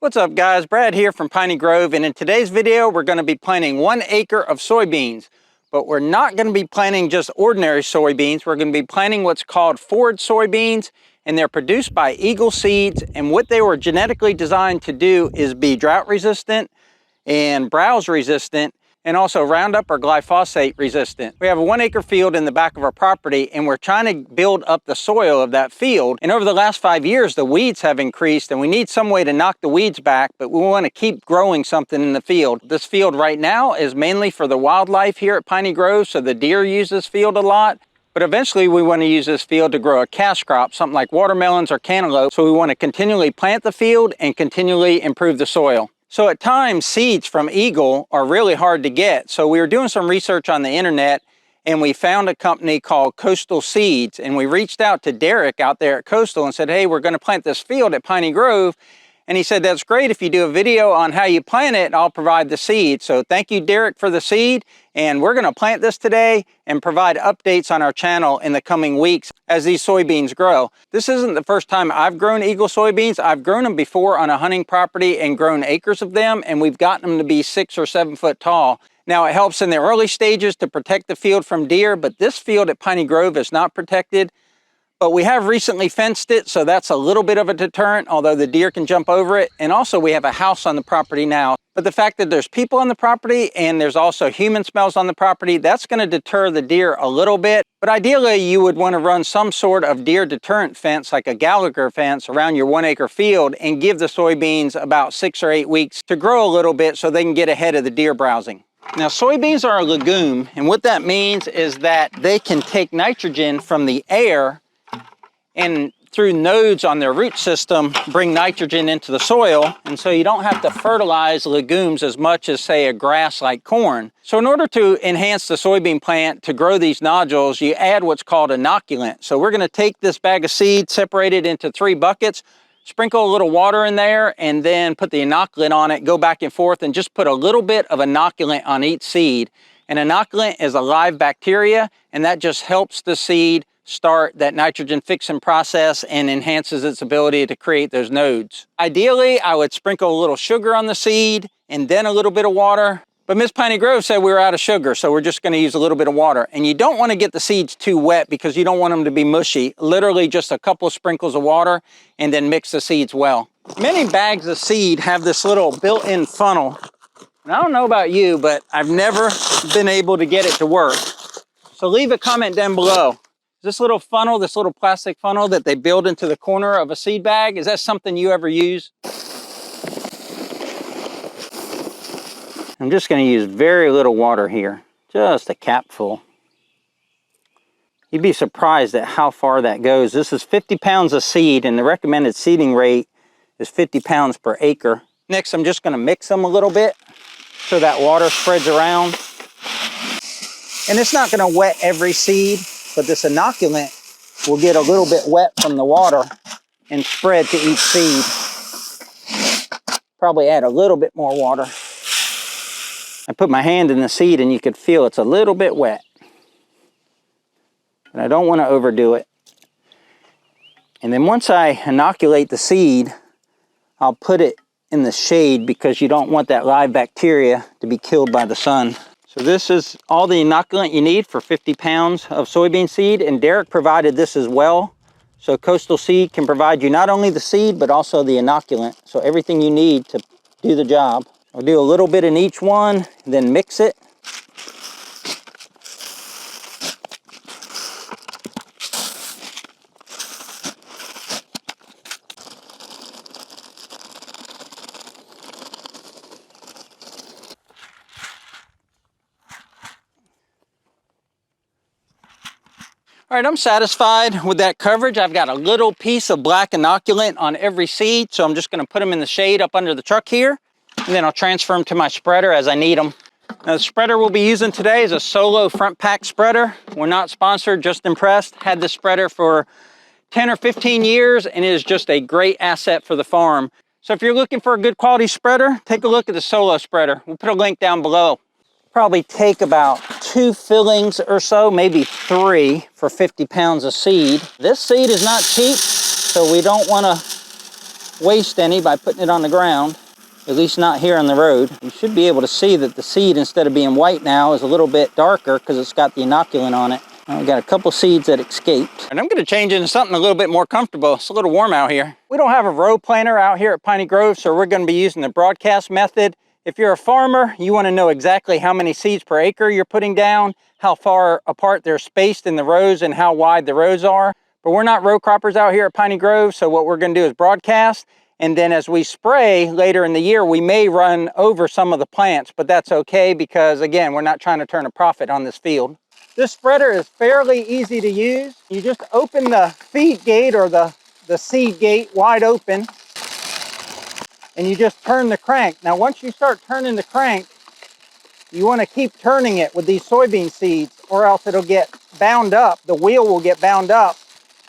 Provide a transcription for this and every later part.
What's up guys, Brad here from Piney Grove, and in today's video we're going to be planting 1 acre of soybeans. But we're not going to be planting just ordinary soybeans, we're going to be planting what's called forage soybeans, and they're produced by Eagle Seeds, and what they were genetically designed to do is be drought resistant and browse resistant, and also Roundup or glyphosate resistant. We have a 1 acre field in the back of our property, and we're trying to build up the soil of that field. And over the last 5 years, the weeds have increased, and we need some way to knock the weeds back, but we want to keep growing something in the field. This field right now is mainly for the wildlife here at Piney Grove, so the deer use this field a lot. But eventually we want to use this field to grow a cash crop, something like watermelons or cantaloupe. So we want to continually plant the field and continually improve the soil. So at times, seeds from Eagle are really hard to get. So we were doing some research on the internet, and we found a company called Coastal Seeds, and we reached out to Derek out there at Coastal and said, hey, we're going to plant this field at Piney Grove. And he said, that's great. If you do a video on how you plant it, I'll provide the seed. So thank you, Derek, for the seed. And we're going to plant this today and provide updates on our channel in the coming weeks as these soybeans grow. This isn't the first time I've grown Eagle soybeans. I've grown them before on a hunting property and grown acres of them, and we've gotten them to be 6 or 7 foot tall. Now, it helps in the early stages to protect the field from deer, but this field at Piney Grove is not protected. But we have recently fenced it, so that's a little bit of a deterrent, although the deer can jump over it. And also we have a house on the property now. But the fact that there's people on the property and there's also human smells on the property, that's going to deter the deer a little bit. But ideally you would want to run some sort of deer deterrent fence, like a Gallagher fence, around your 1 acre field and give the soybeans about 6 or 8 weeks to grow a little bit so they can get ahead of the deer browsing. Now, soybeans are a legume, and what that means is that they can take nitrogen from the air and through nodes on their root system bring nitrogen into the soil, and so you don't have to fertilize legumes as much as, say, a grass like corn. So in order to enhance the soybean plant to grow these nodules, you add what's called inoculant. So we're going to take this bag of seed, separate it into 3 buckets, sprinkle a little water in there, and then put the inoculant on it, go back and forth, and just put a little bit of inoculant on each seed. And inoculant is a live bacteria, and that just helps the seed start that nitrogen fixing process and enhances its ability to create those nodes. Ideally, I would sprinkle a little sugar on the seed and then a little bit of water. But Miss Piney Grove said we were out of sugar, so we're just going to use a little bit of water. And you don't want to get the seeds too wet because you don't want them to be mushy. Literally just a couple of sprinkles of water and then mix the seeds well. Many bags of seed have this little built-in funnel. And I don't know about you, but I've never been able to get it to work. So leave a comment down below. This little funnel, this little plastic funnel that they build into the corner of a seed bag, is that something you ever use? I'm just going to use very little water here, just a capful. You'd be surprised at how far that goes. This is 50 pounds of seed, and the recommended seeding rate is 50 pounds per acre. Next, I'm just going to mix them a little bit so that water spreads around. And it's not going to wet every seed, but this inoculant will get a little bit wet from the water and spread to each seed. Probably add a little bit more water. I put my hand in the seed and you could feel it's a little bit wet. But I don't want to overdo it. And then once I inoculate the seed, I'll put it in the shade because you don't want that live bacteria to be killed by the sun. So this is all the inoculant you need for 50 pounds of soybean seed, and Derek provided this as well. So Coastal Seed can provide you not only the seed, but also the inoculant. So everything you need to do the job. I'll do a little bit in each one, then mix it. All right, I'm satisfied with that coverage. I've got a little piece of black inoculant on every seed, so I'm just going to put them in the shade up under the truck here, and then I'll transfer them to my spreader as I need them. Now, the spreader we'll be using today is a Solo front pack spreader. We're not sponsored, just impressed. Had this spreader for 10 or 15 years, and it is just a great asset for the farm. So if you're looking for a good quality spreader, take a look at the Solo spreader. We'll put a link down below. Probably take about 2 fillings or so, maybe 3 for 50 pounds of seed. This seed is not cheap, so we don't want to waste any by putting it on the ground, at least not here on the road. You should be able to see that the seed, instead of being white now, is a little bit darker because it's got the inoculant on it. I've got a couple seeds that escaped. And I'm gonna change into something a little bit more comfortable. It's a little warm out here. We don't have a row planter out here at Piney Grove, so we're gonna be using the broadcast method. If you're a farmer, you wanna know exactly how many seeds per acre you're putting down, how far apart they're spaced in the rows, and how wide the rows are. But we're not row croppers out here at Piney Grove, so what we're gonna do is broadcast, and then as we spray later in the year, we may run over some of the plants, but that's okay because, again, we're not trying to turn a profit on this field. This spreader is fairly easy to use. You just open the feed gate or the seed gate wide open, and you just turn the crank. Now, once you start turning the crank, you want to keep turning it with these soybean seeds, or else it'll get bound up. The wheel will get bound up,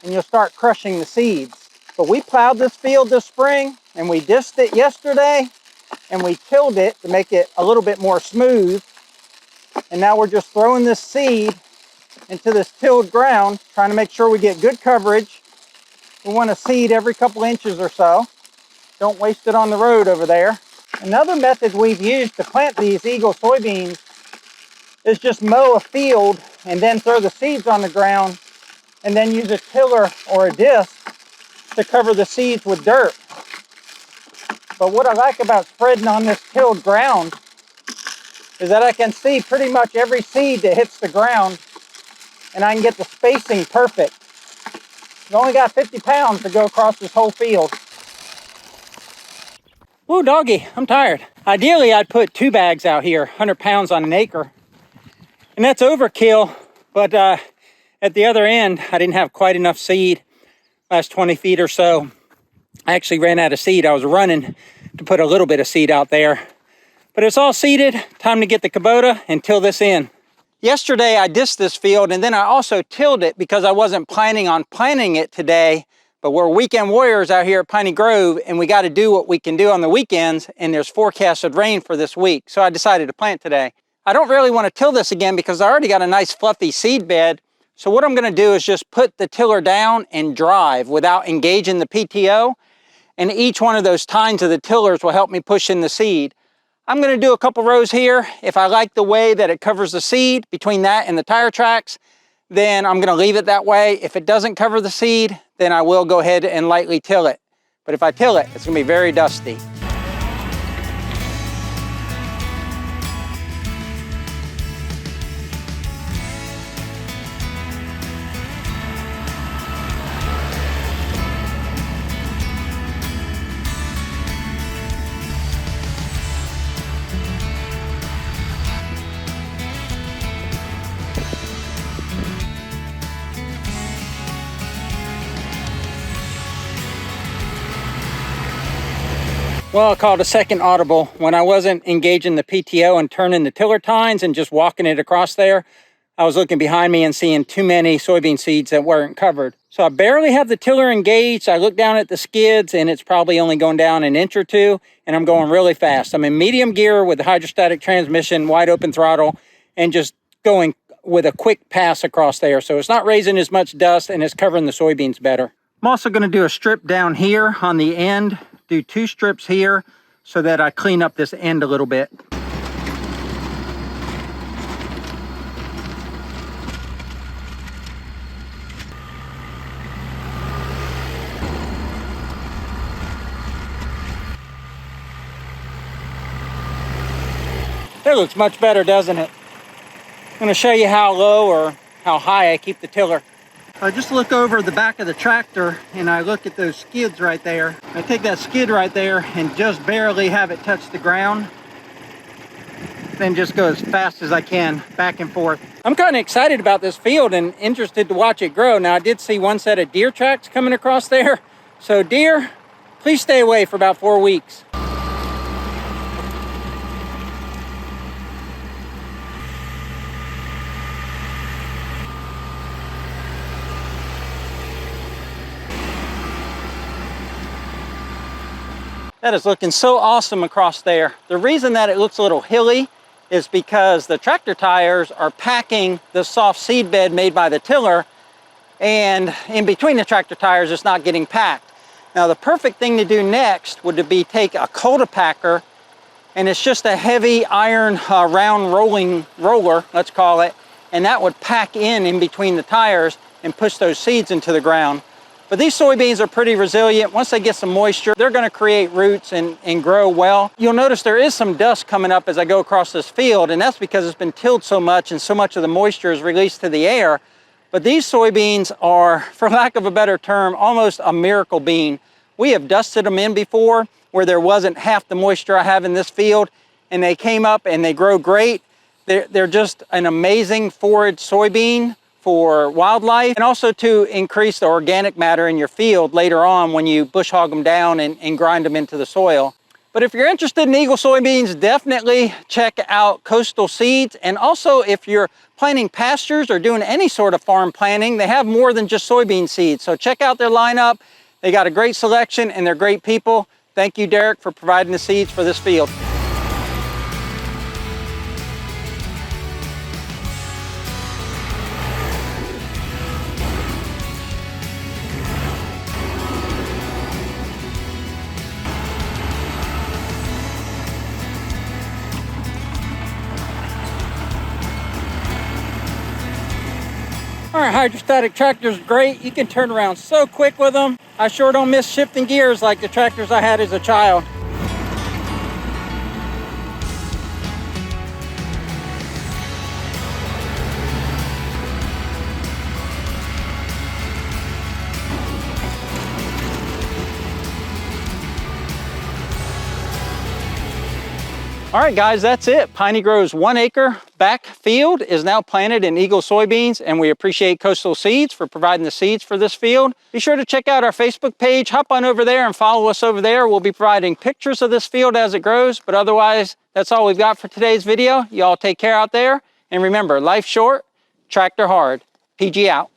and you'll start crushing the seeds. But we plowed this field this spring, and we disced it yesterday, and we tilled it to make it a little bit more smooth. And now we're just throwing this seed into this tilled ground, trying to make sure we get good coverage. We want to seed every couple inches or so. Don't waste it on the road over there. Another method we've used to plant these Eagle soybeans is just mow a field and then throw the seeds on the ground, and then use a tiller or a disc to cover the seeds with dirt. But what I like about spreading on this tilled ground is that I can see pretty much every seed that hits the ground, and I can get the spacing perfect. I've only got 50 pounds to go across this whole field. Whoa, doggy, I'm tired. Ideally, I'd put 2 bags out here, 100 pounds on an acre. And that's overkill, but at the other end, I didn't have quite enough seed. Last 20 feet or so, I actually ran out of seed. I was running to put a little bit of seed out there. But it's all seeded. Time to get the Kubota and till this in. Yesterday, I disked this field, and then I also tilled it because I wasn't planning on planting it today. But we're weekend warriors out here at Piney Grove, and we got to do what we can do on the weekends, and there's forecasted rain for this week. So I decided to plant today. I don't really want to till this again because I already got a nice fluffy seed bed. So what I'm going to do is just put the tiller down and drive without engaging the PTO. And each one of those tines of the tillers will help me push in the seed. I'm going to do a couple rows here. If I like the way that it covers the seed between that and the tire tracks, then I'm going to leave it that way. If it doesn't cover the seed, then I will go ahead and lightly till it. But if I till it, it's going to be very dusty. Well, I called a second audible. When I wasn't engaging the PTO and turning the tiller tines and just walking it across there, I was looking behind me and seeing too many soybean seeds that weren't covered. So I barely have the tiller engaged. I look down at the skids and it's probably only going down an inch or two, and I'm going really fast. I'm in medium gear with the hydrostatic transmission, wide open throttle, and just going with a quick pass across there. So it's not raising as much dust and it's covering the soybeans better. I'm also going to do a strip down here on the end. Do 2 strips here so that I clean up this end a little bit. That looks much better, doesn't it? I'm going to show you how low or how high I keep the tiller. I just look over the back of the tractor and I look at those skids right there. I take that skid right there and just barely have it touch the ground. Then just go as fast as I can back and forth. I'm kind of excited about this field and interested to watch it grow. Now I did see one set of deer tracks coming across there. So deer, please stay away for about 4 weeks. That is looking so awesome across there. The reason that it looks a little hilly is because the tractor tires are packing the soft seed bed made by the tiller, and in between the tractor tires it's not getting packed. Now the perfect thing to do next would be take a cultipacker, and it's just a heavy iron round roller, let's call it, and that would pack in between the tires and push those seeds into the ground. But these soybeans are pretty resilient. Once they get some moisture, they're gonna create roots and grow well. You'll notice there is some dust coming up as I go across this field, and that's because it's been tilled so much and so much of the moisture is released to the air. But these soybeans are, for lack of a better term, almost a miracle bean. We have dusted them in before where there wasn't half the moisture I have in this field, and they came up and they grow great. They're just an amazing forage soybean for wildlife, and also to increase the organic matter in your field later on when you bush hog them down and grind them into the soil. But if you're interested in Eagle soybeans, definitely check out Coastal Seeds. And also if you're planting pastures or doing any sort of farm planting, they have more than just soybean seeds. So check out their lineup. They got a great selection and they're great people. Thank you, Derek, for providing the seeds for this field. All right, hydrostatic tractor's great. You can turn around so quick with them. I sure don't miss shifting gears like the tractors I had as a child. All right, guys, that's it. Piney Grove's 1 acre back field is now planted in Eagle soybeans, and we appreciate Coastal Seeds for providing the seeds for this field. Be sure to check out our Facebook page. Hop on over there and follow us over there. We'll be providing pictures of this field as it grows, but otherwise, that's all we've got for today's video. Y'all take care out there, and remember, life's short, tractor hard. PG out.